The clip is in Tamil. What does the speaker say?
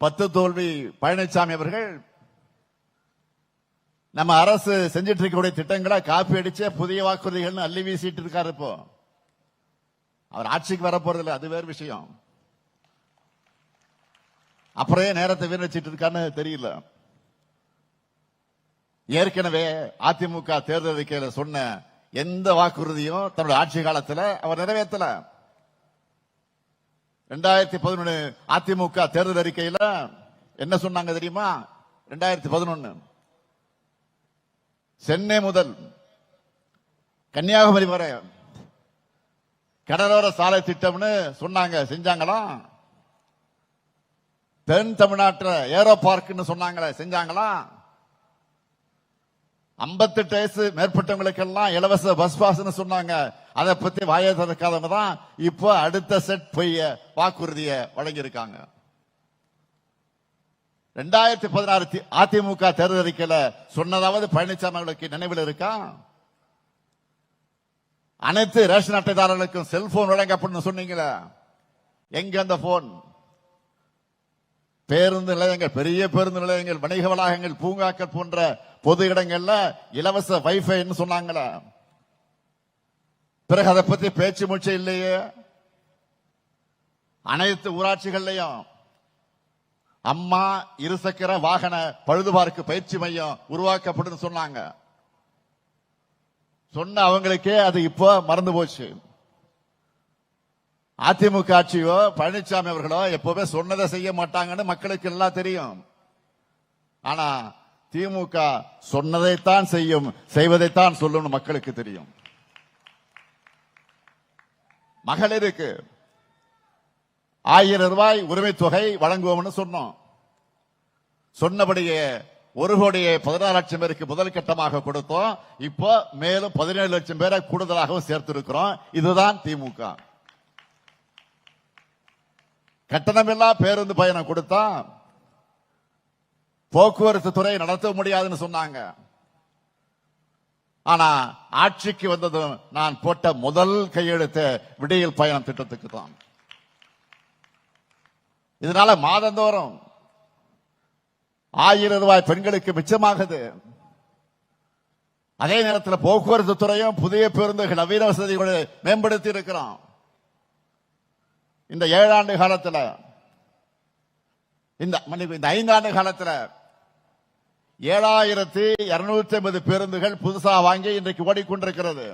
10 தோல்வி பழனிசாமி அவர்கள் நம்ம அரசு செஞ்சிட்டு இருக்கக்கூடிய திட்டங்களை காப்பி அடிச்ச புதிய வாக்குறுதிகள் அள்ளி வீசிட்டு இருக்காரு. இப்போ அவர் ஆட்சிக்கு வர போறது இல்லை, அது வேறு விஷயம். அப்புறம் நேரத்தை வீணடிச்சிட்டு இருக்கான்னு தெரியல. ஏற்கனவே அதிமுக தேர்தல் அறிக்கையில சொன்ன எந்த வாக்குறுதியும் தன்னுடைய ஆட்சி காலத்தில் அவர் நிறைவேற்றல. 2011 அதிமுக தேர்தல் அறிக்கையில என்ன சொன்னாங்க தெரியுமா? 2011 சென்னை முதல் கன்னியாகுமரி வரை கடலோர சாலை திட்டம்னு சொன்னாங்க, செஞ்சாங்களா? தென் தமிழ்நாட்டில் ஏரோ பார்க்னு சொன்னாங்களே, செஞ்சாங்களா? 58 வயசு மேற்பட்டவங்களுக்கெல்லாம் இலவச பஸ் பாஸ்னு சொன்னாங்க, அதை பத்தி வாயை திறக்காதவங்க தான் இப்போ அடுத்த செட் பொய்ய வாக்குறுதியை வழங்கியிருக்காங்க. 2016 அதிமுக தேர்தல் அறிக்கையில சொன்னதாவது பழனிசாமி அவர்களுக்கு நினைவில் இருக்கா? அனைத்து ரேஷன் அட்டைதாரர்களுக்கும் செல்போன் வழங்கப்படும் சொன்னீங்களே, எங்க அந்த போன்? பேருந்து நிலையங்கள், பெரிய பேருந்து நிலையங்கள், வணிக வளாகங்கள், பூங்காக்கள் போன்ற பொது இடங்கள்ல இலவச வைஃபைன்னு சொன்னாங்களா? பிறகு அதை பத்தி பேச்சு மூச்சு இல்லையே. அனைத்து ஊராட்சிகள்லையும் அம்மா இருசக்கர வாகன பழுதுபார்க்கு பயிற்சி மையம் உருவாக்கப்படும் சொன்னாங்க. சொன்ன அவங்களுக்கே அது இப்போ மறந்து போச்சு. அதிமுக ஆட்சியோ பழனிசாமி அவர்களோ எப்பவுமே சொன்னதை செய்ய மாட்டாங்கன்னு மக்களுக்கு எல்லாம் தெரியும். ஆனா திமுக சொன்னதைத்தான் செய்யும், செய்வதைத்தான் சொல்லும் மக்களுக்கு தெரியும். மகளிருக்கு 1000 ரூபாய் உரிமை தொகை வழங்குவோம்னு சொன்னோம். சொன்னபடியே 1,16 லட்சம் பேருக்கு முதல் கட்டமாக கொடுத்தோம். இப்போ மேலும் 17 லட்சம் பேரை கூடுதலாகவும் சேர்த்திருக்கிறோம். இதுதான் திமுக. கட்டணமில்லா பேருந்து பயணம் கொடுத்தா போக்குவரத்து துறை நடத்த முடியாதுன்னு சொன்னாங்க. ஆனா ஆட்சிக்கு வந்ததும் நான் போட்ட முதல் கையெழுத்து விடியல் பயணம் திட்டத்துக்கு தான். இதனால மாதந்தோறும் 1000 ரூபாய் பெண்களுக்கு மிச்சமாகுது. அதே நேரத்தில் போக்குவரத்து துறையும் புதிய பேருந்துகள் நவீன வசதிகளை மேம்படுத்தி இருக்கிறோம். இந்த 7 ஆண்டு காலத்தில், இந்த 5 ஆண்டு காலத்தில் 7250 பேருந்துகள் புதுசா வாங்கி இன்றைக்கு ஓடிக்கொண்டிருக்கிறது.